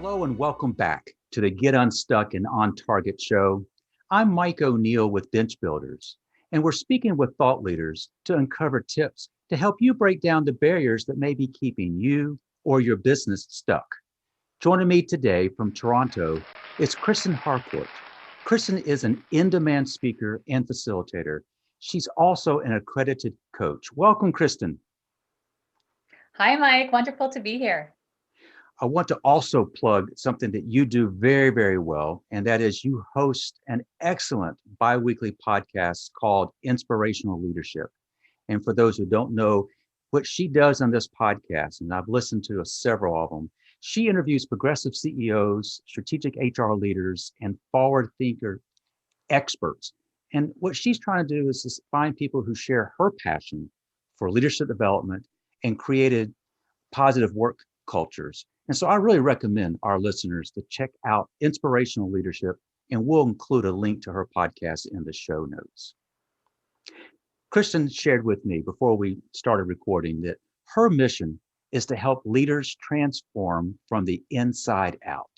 Hello and welcome back to the Get Unstuck and On Target show. I'm Mike O'Neill with Bench Builders, and we're speaking with thought leaders to uncover tips to help you break down the barriers that may be keeping you or your business stuck. Joining me today from Toronto is Kristen Harcourt. Kristen is an in-demand speaker and facilitator. She's also an accredited coach. Welcome, Kristen. Hi, Mike. Wonderful to be here. I want to also plug something that you do very, very well, and that is you host an excellent biweekly podcast called Inspirational Leadership. And for those who don't know what she does on this podcast, and I've listened to several of them, she interviews progressive CEOs, strategic HR leaders, and forward thinker experts. And what she's trying to do is to find people who share her passion for leadership development and created positive work cultures. And so I really recommend our listeners to check out Inspirational Leadership, and we'll include a link to her podcast in the show notes. Kristen shared with me before we started recording that her mission is to help leaders transform from the inside out,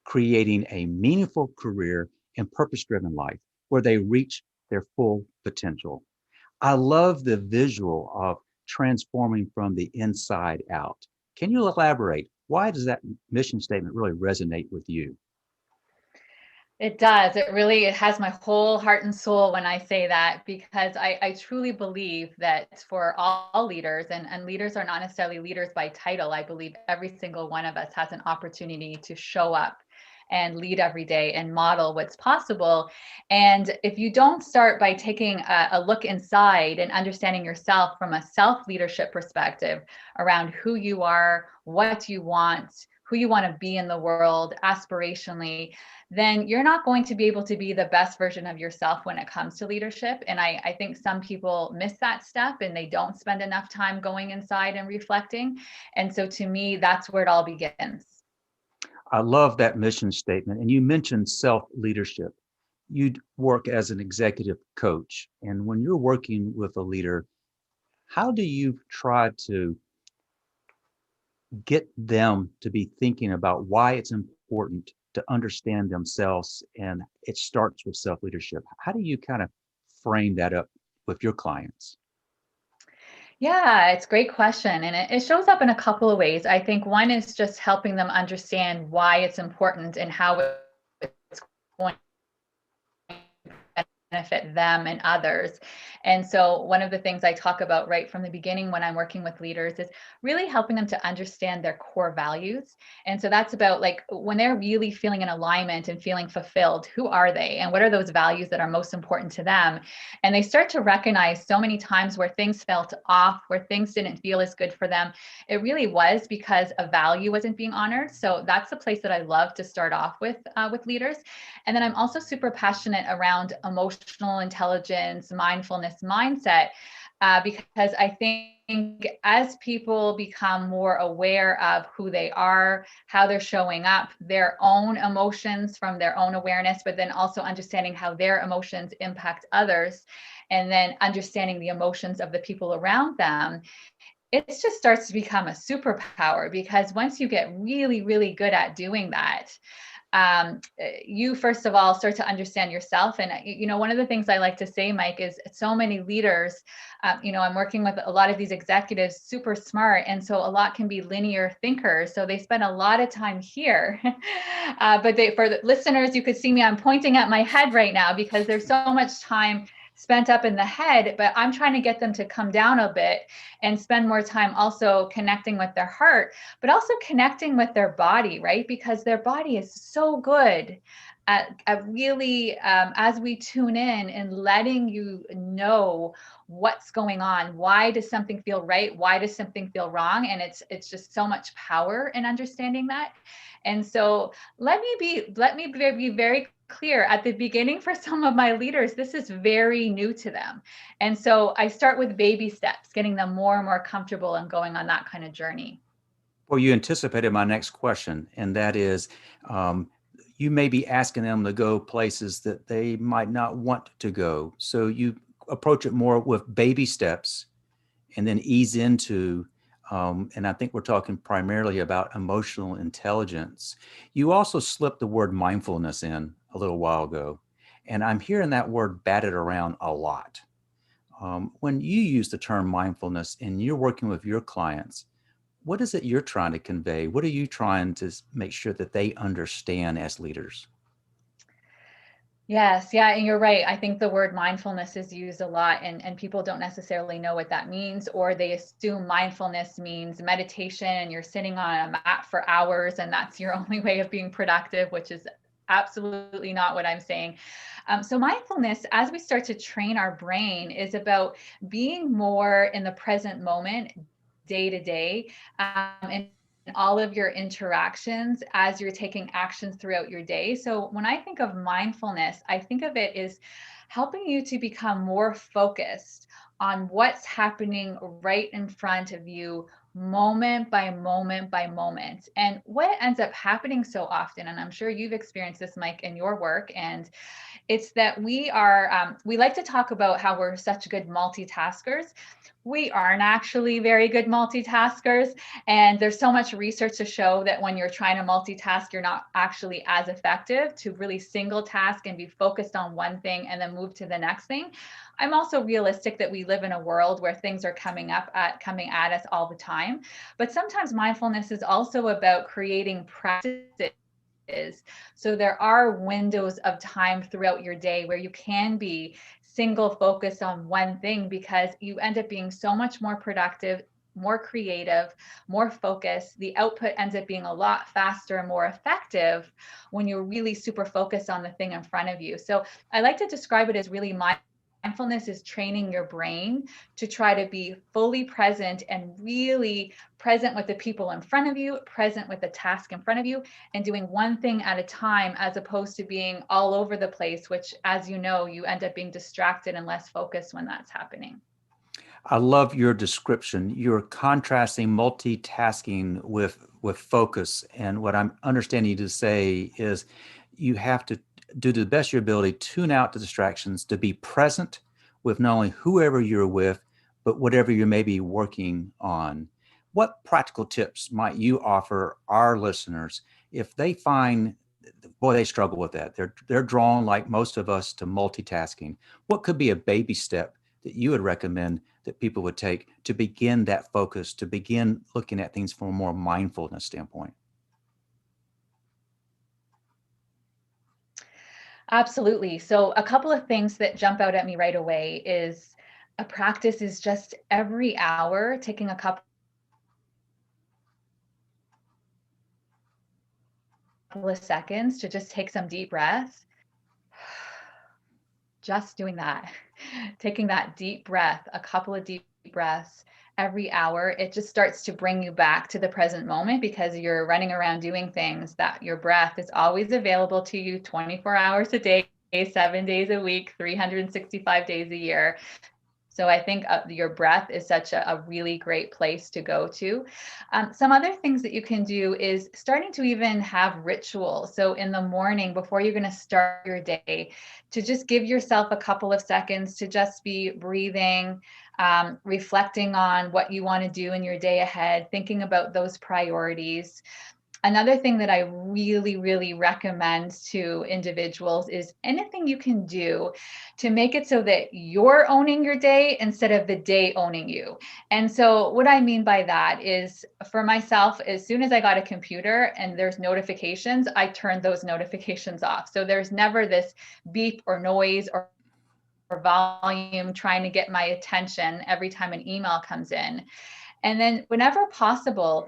creating a meaningful career and purpose-driven life where they reach their full potential. I love the visual of transforming from the inside out. Can you elaborate? Why does that mission statement really resonate with you? It does. It has my whole heart and soul when I say that, because I truly believe that for all leaders, and leaders are not necessarily leaders by title, I believe every single one of us has an opportunity to show up and lead every day and model what's possible. And if you don't start by taking a look inside and understanding yourself from a self-leadership perspective around who you are, what you want, who you want to be in the world aspirationally, then you're not going to be able to be the best version of yourself when it comes to leadership. And I think some people miss that step and they don't spend enough time going inside and reflecting. And so to me, that's where it all begins. I love that mission statement. And you mentioned self-leadership. You work as an executive coach. And when you're working with a leader, how do you try to get them to be thinking about why it's important to understand themselves? And it starts with self-leadership. How do you kind of frame that up with your clients? Yeah, it's a great question. And it shows up in a couple of ways. I think one is just helping them understand why it's important and how it's going to benefit them and others. And so one of the things I talk about right from the beginning when I'm working with leaders is really helping them to understand their core values. And so that's about like when they're really feeling in alignment and feeling fulfilled, who are they and what are those values that are most important to them? And they start to recognize so many times where things felt off, where things didn't feel as good for them. It really was because a value wasn't being honored. So that's the place that I love to start off with leaders. And then I'm also super passionate around emotional intelligence, mindfulness, mindset, because I think as people become more aware of who they are, how they're showing up, their own emotions from their own awareness, but then also understanding how their emotions impact others, and then understanding the emotions of the people around them, it just starts to become a superpower. Because once you get really, really good at doing that, you first of all start to understand yourself. And one of the things I like to say, Mike, is so many leaders, I'm working with a lot of these executives, super smart, and so a lot can be linear thinkers, so they spend a lot of time here. But for the listeners, you could see me, I'm pointing at my head right now because there's so much time spent up in the head, but I'm trying to get them to come down a bit and spend more time also connecting with their heart, but also connecting with their body, right? Because their body is so good at really, as we tune in and letting you know what's going on. Why does something feel right? Why does something feel wrong? And it's just so much power in understanding that. And so let me be very clear at the beginning. For some of my leaders, this is very new to them. And so I start with baby steps, getting them more and more comfortable and going on that kind of journey. Well, you anticipated my next question, and that is, you may be asking them to go places that they might not want to go. So you approach it more with baby steps and then ease into and I think we're talking primarily about emotional intelligence. You also slipped the word mindfulness in a little while ago, and I'm hearing that word batted around a lot. When you use the term mindfulness and you're working with your clients, what is it you're trying to convey? What are you trying to make sure that they understand as leaders? Yes, yeah, and you're right. I think the word mindfulness is used a lot, and people don't necessarily know what that means, or they assume mindfulness means meditation and you're sitting on a mat for hours and that's your only way of being productive, which is absolutely not what I'm saying. So mindfulness, as we start to train our brain, is about being more in the present moment, day to day, and all of your interactions as you're taking actions throughout your day. So when I think of mindfulness, I think of it as helping you to become more focused on what's happening right in front of you, moment by moment by moment. And what ends up happening so often, and I'm sure you've experienced this, Mike, in your work, and it's that we like to talk about how we're such good multitaskers. We aren't actually very good multitaskers. And there's so much research to show that when you're trying to multitask, you're not actually as effective to really single task and be focused on one thing and then move to the next thing. I'm also realistic that we live in a world where things are coming at us all the time. But sometimes mindfulness is also about creating practices. So there are windows of time throughout your day where you can be single focused on one thing, because you end up being so much more productive, more creative, more focused. The output ends up being a lot faster and more effective when you're really super focused on the thing in front of you. So I like to describe it as really mindfulness is training your brain to try to be fully present and really present with the people in front of you, present with the task in front of you, and doing one thing at a time, as opposed to being all over the place, which, as you know, you end up being distracted and less focused when that's happening. I love your description. You're contrasting multitasking with focus. And what I'm understanding you to say is you have to do to the best of your ability, tune out the distractions to be present with not only whoever you're with, but whatever you may be working on. What practical tips might you offer our listeners if they find, boy, they struggle with that? They're drawn, like most of us, to multitasking. What could be a baby step that you would recommend that people would take to begin that focus, to begin looking at things from a more mindfulness standpoint? Absolutely. So a couple of things that jump out at me right away is a practice is just every hour taking a couple of seconds to just take some deep breaths. Just doing that, taking that deep breath, a couple of deep breaths every hour, it just starts to bring you back to the present moment, because you're running around doing things that your breath is always available to you 24 hours a day, 7 days a week, 365 days a year. So I think your breath is such a really great place to go to. Some other things that you can do is starting to even have rituals. So in the morning, before you're going to start your day, to just give yourself a couple of seconds to just be breathing, reflecting on what you want to do in your day ahead, thinking about those priorities. Another thing that I really, really recommend to individuals is anything you can do to make it so that you're owning your day instead of the day owning you. And so what I mean by that is, for myself, as soon as I got a computer and there's notifications, I turn those notifications off. So there's never this beep or noise or volume trying to get my attention every time an email comes in. And then whenever possible,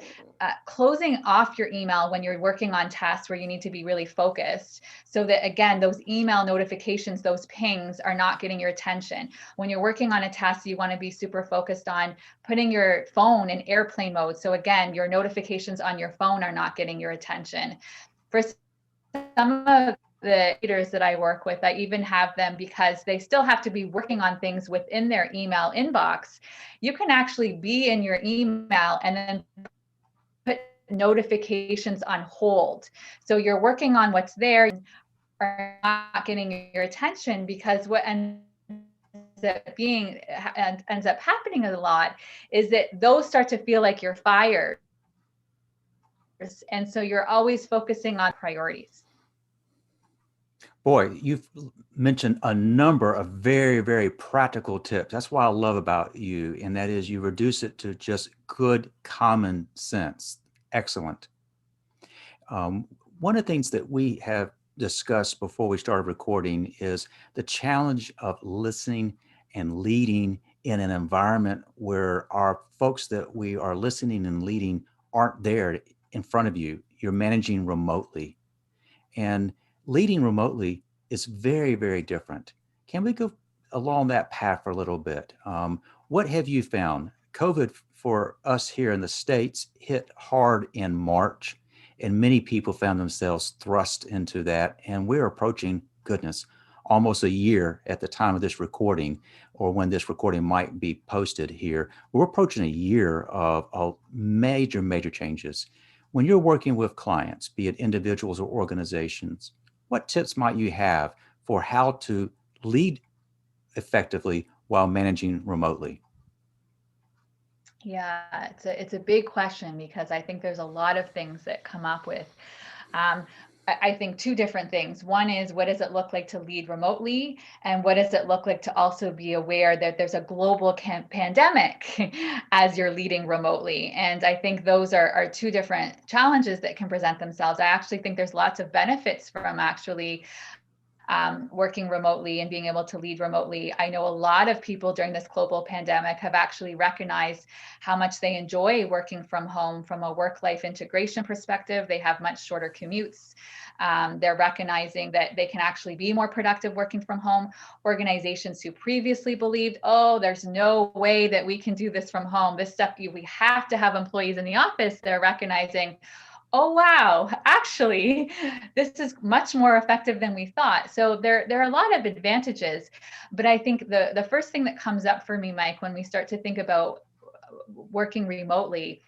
closing off your email when you're working on tasks where you need to be really focused, so that, again, those email notifications, those pings are not getting your attention. When you're working on a task you want to be super focused on, putting your phone in airplane mode. So again, your notifications on your phone are not getting your attention. For some of the leaders that I work with, I even have them, because they still have to be working on things within their email inbox. You can actually be in your email and then put notifications on hold. So you're working on what's there, are not getting your attention, because what ends ends up happening a lot is that those start to feel like you're fired. And so you're always focusing on priorities. Boy, you've mentioned a number of very, very practical tips. That's what I love about you, and that is you reduce it to just good common sense. Excellent. One of the things that we have discussed before we started recording is the challenge of listening and leading in an environment where our folks that we are listening and leading aren't there in front of you. You're managing remotely. And leading remotely is very, very different. Can we go along that path for a little bit? What have you found? COVID for us here in the States hit hard in March, and many people found themselves thrust into that. And we're approaching, goodness, almost a year at the time of this recording, or when this recording might be posted here. We're approaching a year of major, major changes. When you're working with clients, be it individuals or organizations, what tips might you have for how to lead effectively while managing remotely? Yeah, it's a big question because I think there's a lot of things that come up with. Um, I think two different things. One is, what does it look like to lead remotely? And what does it look like to also be aware that there's a global pandemic as you're leading remotely? And I think those are two different challenges that can present themselves. I actually think there's lots of benefits from actually working remotely and being able to lead remotely. I know a lot of people during this global pandemic have actually recognized how much they enjoy working from home from a work-life integration perspective. They have much shorter commutes. They're recognizing that they can actually be more productive working from home. Organizations who previously believed, oh, there's no way that we can do this from home, this stuff, we have to have employees in the office, they're recognizing, oh, wow, actually, this is much more effective than we thought. So there are a lot of advantages. But I think the first thing that comes up for me, Mike, when we start to think about working remotely,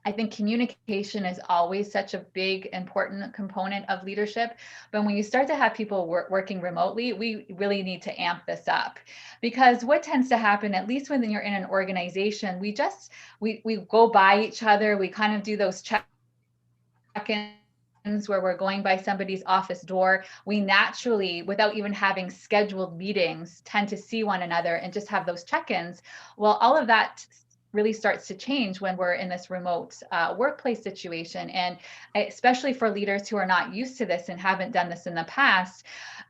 I think communication is always such a big, important component of leadership. But when you start to have people working remotely, we really need to amp this up. Because what tends to happen, at least when you're in an organization, we go by each other, we kind of do those check-ins where we're going by somebody's office door. We naturally, without even having scheduled meetings, tend to see one another and just have those check-ins. Well, all of that really starts to change when we're in this remote workplace situation. And especially for leaders who are not used to this and haven't done this in the past,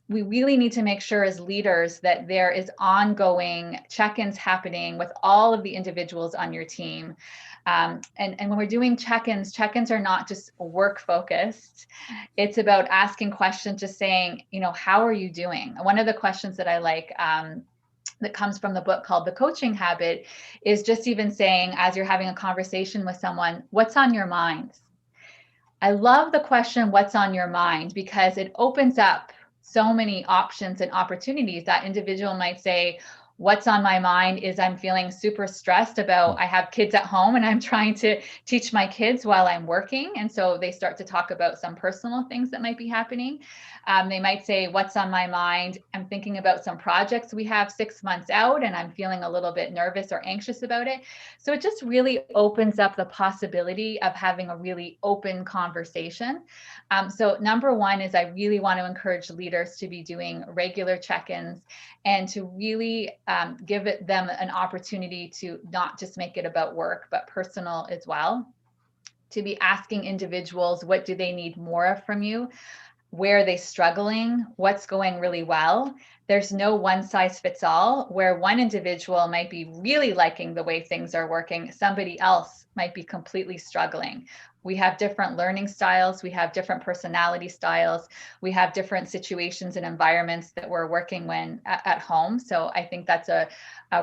we really need to make sure as leaders that there is ongoing check-ins happening with all of the individuals on your team. And when we're doing check-ins are not just work focused. It's about asking questions, just saying, how are you doing? One of the questions that I like that comes from the book called The Coaching Habit is just even saying, as you're having a conversation with someone, what's on your mind? I love the question, what's on your mind? Because it opens up so many options and opportunities. That individual might say, what's on my mind is I'm feeling super stressed about, I have kids at home and I'm trying to teach my kids while I'm working. And so they start to talk about some personal things that might be happening. They might say, what's on my mind? I'm thinking about some projects we have 6 months out and I'm feeling a little bit nervous or anxious about it. So it just really opens up the possibility of having a really open conversation. So number one is I really want to encourage leaders to be doing regular check-ins and to really give them an opportunity to not just make it about work, but personal as well. To be asking individuals, what do they need more of from you? Where are they struggling? What's going really well? There's no one size fits all, where one individual might be really liking the way things are working. Somebody else might be completely struggling. We have different learning styles. We have different personality styles. We have different situations and environments that we're working when at home. So I think that's a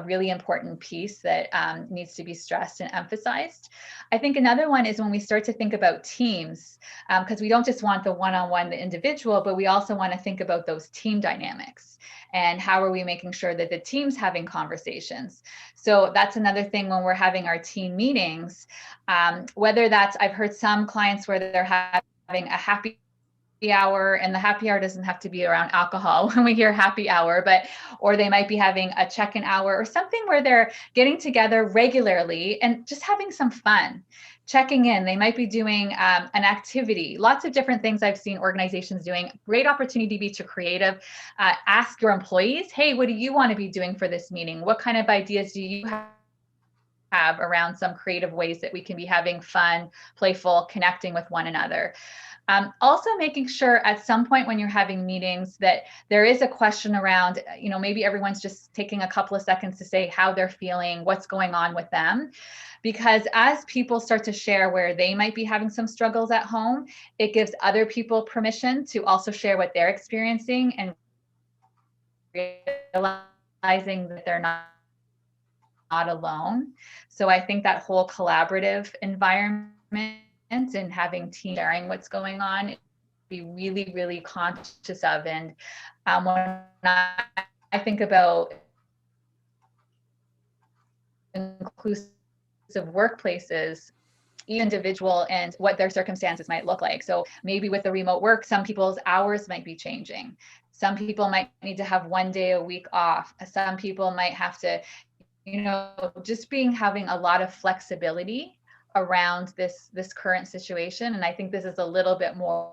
really important piece that needs to be stressed and emphasized. I think another one is when we start to think about teams, because we don't just want the one-on-one, the individual, but we also want to think about those team dynamics and how are we making sure that the team's having conversations. So that's another thing when we're having our team meetings, whether that's, I've heard some clients where they're having a happy hour, and the happy hour doesn't have to be around alcohol when we hear happy hour, or they might be having a check-in hour or something where they're getting together regularly and just having some fun, checking in. They might be doing an activity, lots of different things I've seen organizations doing. Great opportunity to be too creative. Ask your employees, hey, what do you want to be doing for this meeting? What kind of ideas do you have around some creative ways that we can be having fun, playful, connecting with one another? Also making sure at some point when you're having meetings that there is a question around, maybe everyone's just taking a couple of seconds to say how they're feeling, what's going on with them. Because as people start to share where they might be having some struggles at home, it gives other people permission to also share what they're experiencing and realizing that they're not alone. So I think that whole collaborative environment and having team sharing what's going on, be really, really conscious of. And when I think about inclusive workplaces, each individual and what their circumstances might look like. So maybe with the remote work, some people's hours might be changing. Some people might need to have 1 day a week off. Some people might have to, just having a lot of flexibility around this current situation. And I think this is a little bit more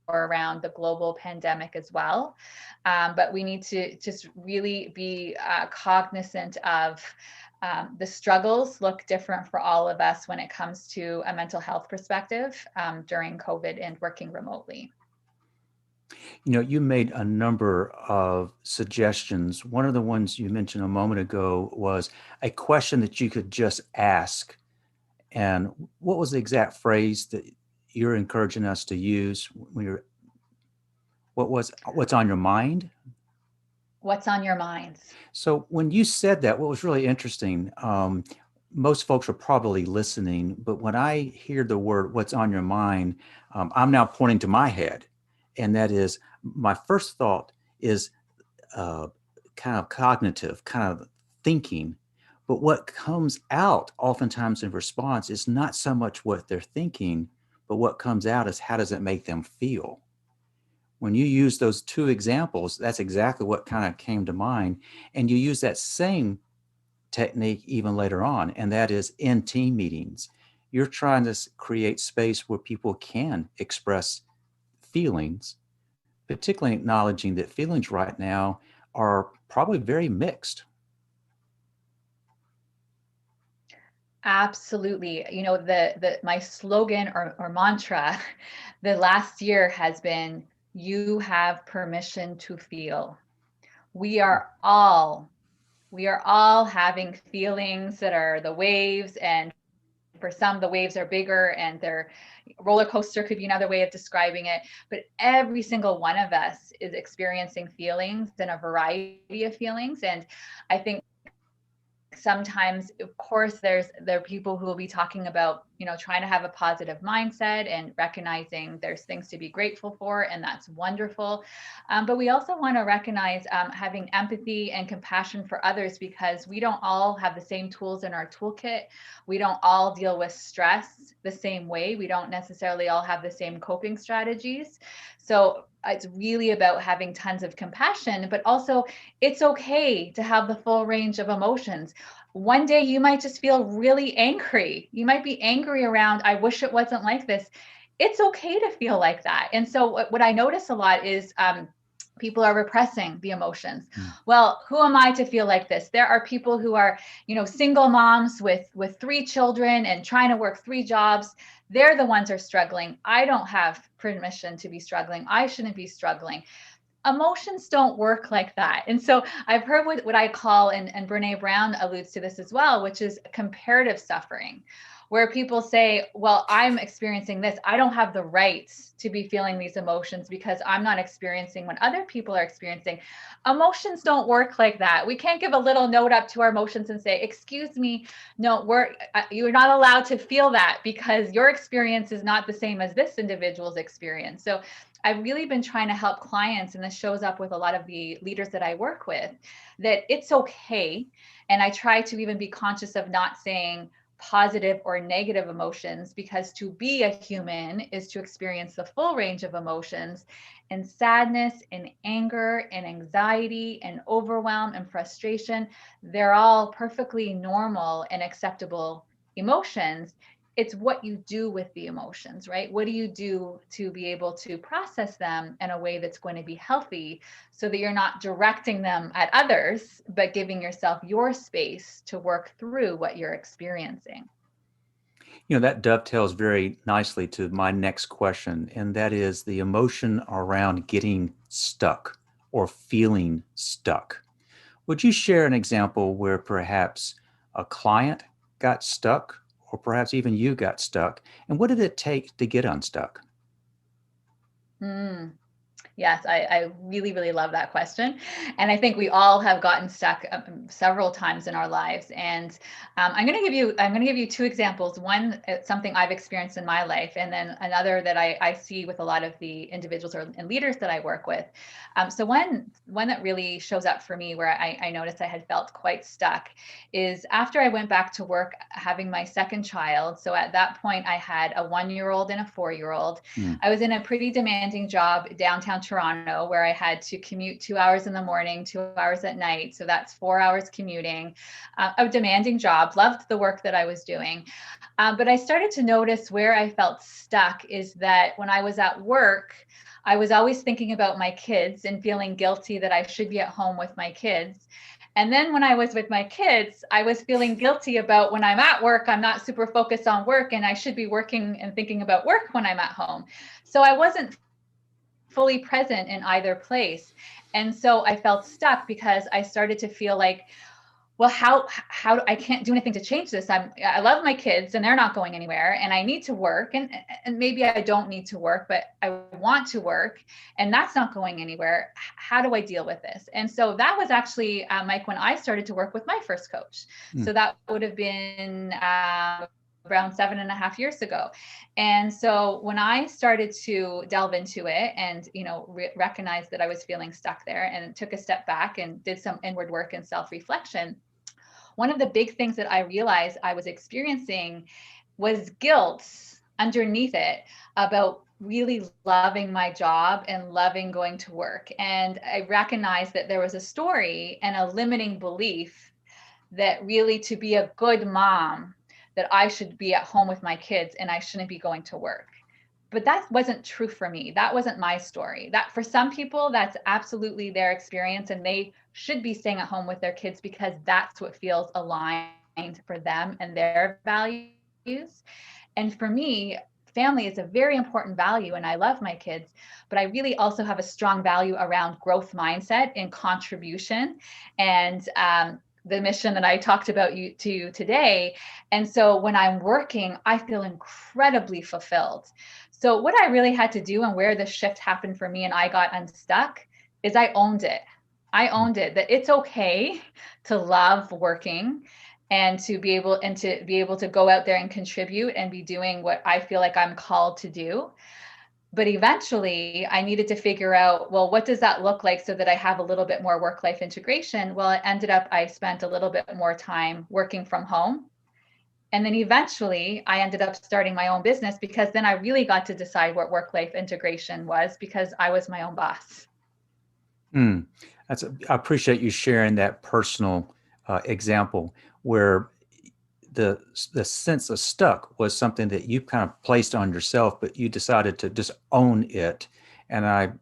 around the global pandemic as well. But we need to just really be cognizant of the struggles look different for all of us when it comes to a mental health perspective during COVID and working remotely. You made a number of suggestions. One of the ones you mentioned a moment ago was a question that you could just ask. And what was the exact phrase that you're encouraging us to use when what's on your mind? What's on your minds? So when you said that, what was really interesting, most folks are probably listening, but when I hear the word what's on your mind, I'm now pointing to my head. And that is, my first thought is kind of cognitive, kind of thinking. But what comes out oftentimes in response is not so much what they're thinking, but what comes out is how does it make them feel? When you use those two examples, that's exactly what kind of came to mind. And you use that same technique even later on, and that is in team meetings. You're trying to create space where people can express feelings, particularly acknowledging that feelings right now are probably very mixed. Absolutely. My slogan or mantra the last year has been, you have permission to feel. We are all having feelings that are the waves, and for some the waves are bigger, and their roller coaster could be another way of describing it. But every single one of us is experiencing feelings and a variety of feelings. And I think sometimes, of course, there are people who will be talking about, trying to have a positive mindset and recognizing there's things to be grateful for, and that's wonderful. But we also want to recognize having empathy and compassion for others, because we don't all have the same tools in our toolkit. We don't all deal with stress the same way. We don't necessarily all have the same coping strategies. So it's really about having tons of compassion, but also it's okay to have the full range of emotions. One day you might just feel really angry. You might be angry around, I wish it wasn't like this. It's okay to feel like that. And so what I notice a lot is people are repressing the emotions. Well, who am I to feel like this? There are people who are, single moms with 3 children and trying to work 3 jobs. They're the ones who are struggling. I don't have permission to be struggling. I shouldn't be struggling. Emotions don't work like that. And so I've heard what I call, and Brene Brown alludes to this as well, which is comparative suffering, where people say, well, I'm experiencing this. I don't have the right to be feeling these emotions because I'm not experiencing what other people are experiencing. Emotions don't work like that. We can't give a little note up to our emotions and say, excuse me, no, you're not allowed to feel that because your experience is not the same as this individual's experience. So I've really been trying to help clients, and this shows up with a lot of the leaders that I work with, that it's okay. And I try to even be conscious of not saying, positive or negative emotions, because to be a human is to experience the full range of emotions, and sadness and anger and anxiety and overwhelm and frustration, they're all perfectly normal and acceptable emotions. It's what you do with the emotions, right? What do you do to be able to process them in a way that's going to be healthy, so that you're not directing them at others, but giving yourself your space to work through what you're experiencing. That dovetails very nicely to my next question, and that is the emotion around getting stuck or feeling stuck. Would you share an example where perhaps a client got stuck, or perhaps even you got stuck, and what did it take to get unstuck? Mm. Yes, I really, really love that question. And I think we all have gotten stuck several times in our lives. And I'm going to give you two examples. One, something I've experienced in my life, and then another that I see with a lot of the individuals and leaders that I work with. So one that really shows up for me, where I noticed I had felt quite stuck, is after I went back to work having my second child. So at that point, I had a 1-year-old and a 4-year-old. Hmm. I was in a pretty demanding job downtown Toronto, where I had to commute 2 hours in the morning, 2 hours at night. So that's 4 hours commuting. A demanding job, loved the work that I was doing. But I started to notice where I felt stuck is that when I was at work, I was always thinking about my kids and feeling guilty that I should be at home with my kids. And then when I was with my kids, I was feeling guilty about when I'm at work, I'm not super focused on work, and I should be working and thinking about work when I'm at home. So I wasn't fully present in either place. And so I felt stuck because I started to feel like, well, how I can't do anything to change this. I love my kids and they're not going anywhere, and I need to work, and maybe I don't need to work, but I want to work, and that's not going anywhere. How do I deal with this? And so that was actually, Mike, when I started to work with my first coach. Hmm. So that would have been around 7.5 years ago. And so when I started to delve into it and, recognize that I was feeling stuck there, and took a step back and did some inward work and self-reflection, one of the big things that I realized I was experiencing was guilt underneath it about really loving my job and loving going to work. And I recognized that there was a story and a limiting belief that really, to be a good mom, that I should be at home with my kids and I shouldn't be going to work. But that wasn't true for me. That wasn't my story. That, for some people, that's absolutely their experience, and they should be staying at home with their kids because that's what feels aligned for them and their values. And for me, family is a very important value, and I love my kids, but I really also have a strong value around growth mindset and contribution, and the mission that I talked about to you today. And so when I'm working, I feel incredibly fulfilled. So what I really had to do, and where the shift happened for me and I got unstuck, is I owned it. I owned it, that it's okay to love working, and to be able to go out there and contribute and be doing what I feel like I'm called to do. But eventually I needed to figure out, well, what does that look like so that I have a little bit more work-life integration? Well, it ended up, I spent a little bit more time working from home. And then eventually I ended up starting my own business, because then I really got to decide what work-life integration was, because I was my own boss. Hmm. I appreciate you sharing that personal example where the sense of stuck was something that you kind of placed on yourself, but you decided to just own it. And I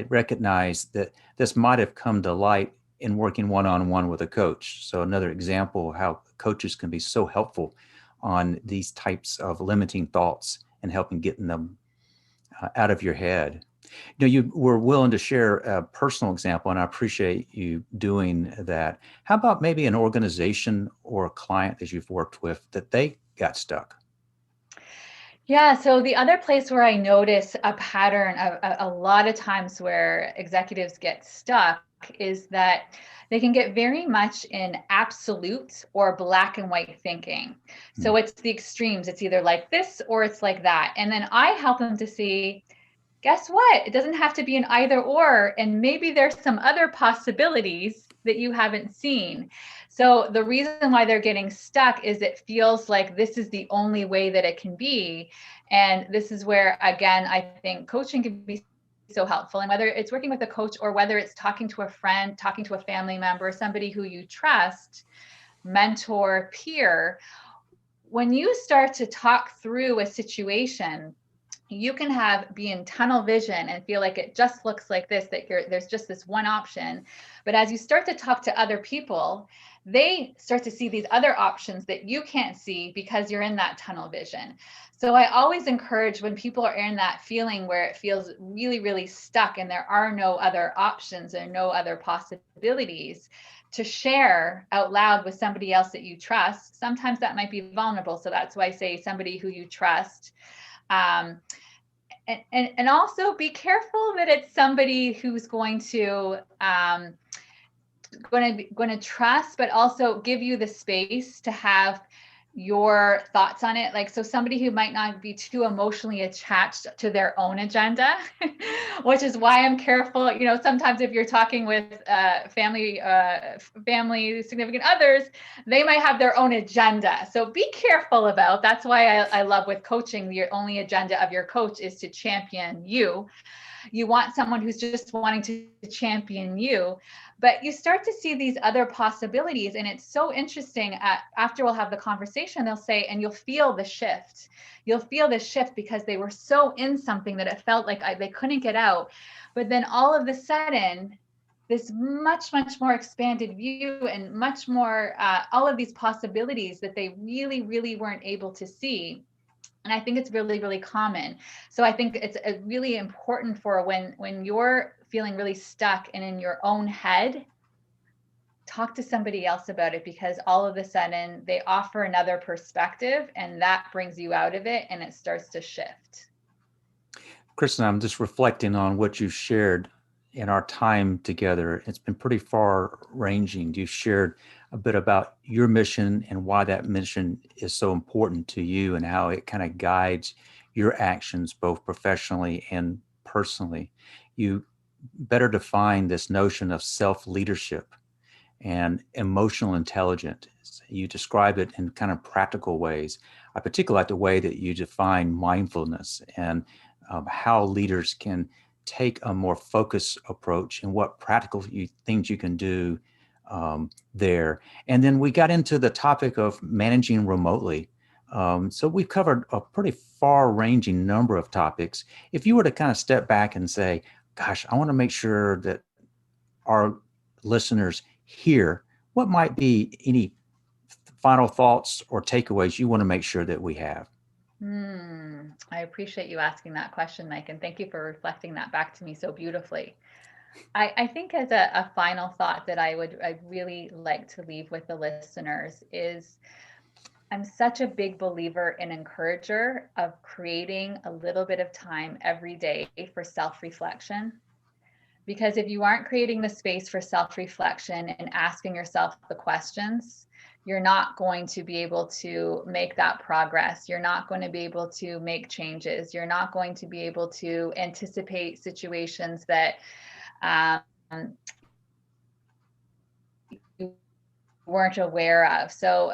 recognize that this might have come to light in working one-on-one with a coach. So another example of how coaches can be so helpful on these types of limiting thoughts and helping getting them out of your head. You were willing to share a personal example, and I appreciate you doing that. How about maybe an organization or a client that you've worked with that they got stuck? Yeah, so the other place where I notice a pattern of a lot of times where executives get stuck is that they can get very much in absolute or black and white thinking. Hmm. So it's the extremes. It's either like this or it's like that. And then I help them to see, guess what? It doesn't have to be an either or. And maybe there's some other possibilities that you haven't seen. So the reason why they're getting stuck is it feels like this is the only way that it can be. And this is where, again, I think coaching can be so helpful. And whether it's working with a coach or whether it's talking to a friend, talking to a family member, somebody who you trust, mentor, peer, when you start to talk through a situation, you can be in tunnel vision and feel like it just looks like this, that there's just this one option. But as you start to talk to other people, they start to see these other options that you can't see because you're in that tunnel vision. So I always encourage when people are in that feeling where it feels really, really stuck and there are no other options or no other possibilities, to share out loud with somebody else that you trust. Sometimes that might be vulnerable. So that's why I say somebody who you trust. And also be careful that it's somebody who's going to trust, but also give you the space to have your thoughts on it. Like, so somebody who might not be too emotionally attached to their own agenda, which is why I'm careful. You know, sometimes if you're talking with family, significant others, they might have their own agenda. So be careful about. That's why I love with coaching, the only agenda of your coach is to champion you. You want someone who's just wanting to champion you, but you start to see these other possibilities. And it's so interesting. After we'll have the conversation, they'll say, and you'll feel the shift. You'll feel the shift because they were so in something that it felt like they couldn't get out. But then all of a sudden, this much, much more expanded view and much more, all of these possibilities that they really, really weren't able to see. And I think it's really, really common. So I think it's really important for when you're feeling really stuck and in your own head, talk to somebody else about it, because all of a sudden they offer another perspective and that brings you out of it and it starts to shift. Kristen, I'm just reflecting on what you've shared in our time together. It's been pretty far ranging. You've shared a bit about your mission and why that mission is so important to you and how it kind of guides your actions, both professionally and personally. You better define this notion of self-leadership and emotional intelligence. You describe it in kind of practical ways. I particularly like the way that you define mindfulness and how leaders can take a more focused approach and what practical things you can do there. And then we got into the topic of managing remotely. So we've covered a pretty far-ranging number of topics. If you were to kind of step back and say, gosh, I want to make sure that our listeners hear, what might be any final thoughts or takeaways you want to make sure that we have? I appreciate you asking that question, Mike, and thank you for reflecting that back to me so beautifully. I think as a final thought that I'd really like to leave with the listeners is, I'm such a big believer and encourager of creating a little bit of time every day for self-reflection. Because if you aren't creating the space for self-reflection and asking yourself the questions, you're not going to be able to make that progress. You're not going to be able to make changes. You're not going to be able to anticipate situations that you weren't aware of. So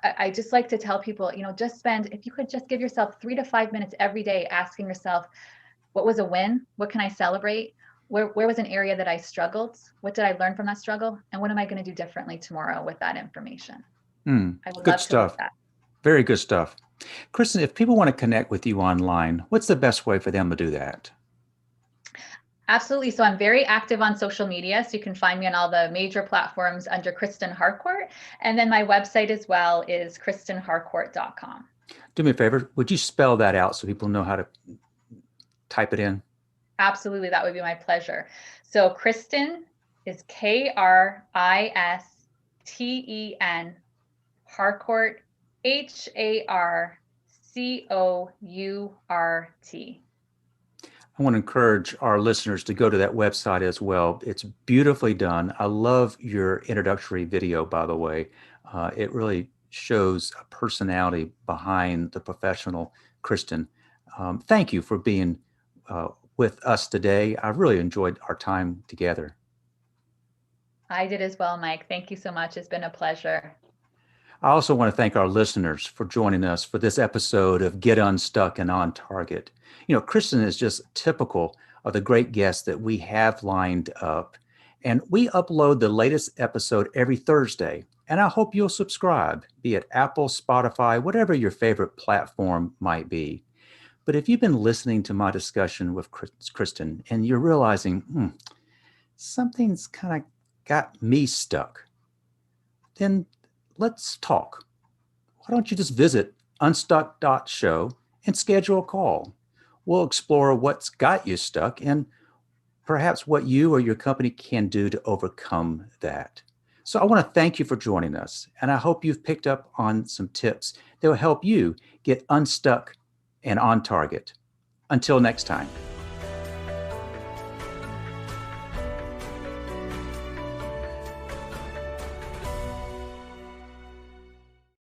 I just like to tell people, if you could just give yourself 3 to 5 minutes every day asking yourself, what was a win? What can I celebrate? Where was an area that I struggled? What did I learn from that struggle? And what am I going to do differently tomorrow with that information? I would Good love to leave stuff. that. Very good stuff. Kristen, if people want to connect with you online, what's the best way for them to do that? Absolutely. So I'm very active on social media. So you can find me on all the major platforms under Kristen Harcourt. And then my website as well is KristenHarcourt.com. Do me a favor. Would you spell that out so people know how to type it in? Absolutely. That would be my pleasure. So Kristen is Kristen, Harcourt, HARCOURT. I want to encourage our listeners to go to that website as well. It's beautifully done. I love your introductory video, by the way. It really shows a personality behind the professional Kristen. Thank you for being with us today. I really enjoyed our time together. I did as well, Mike. Thank you so much. It's been a pleasure. I also want to thank our listeners for joining us for this episode of Get Unstuck and On Target. Kristen is just typical of the great guests that we have lined up. And we upload the latest episode every Thursday. And I hope you'll subscribe, be it Apple, Spotify, whatever your favorite platform might be. But if you've been listening to my discussion with Kristen and you're realizing, something's kind of got me stuck, then let's talk. Why don't you just visit unstuck.show and schedule a call? We'll explore what's got you stuck and perhaps what you or your company can do to overcome that. So I want to thank you for joining us, and I hope you've picked up on some tips that will help you get unstuck and on target. Until next time.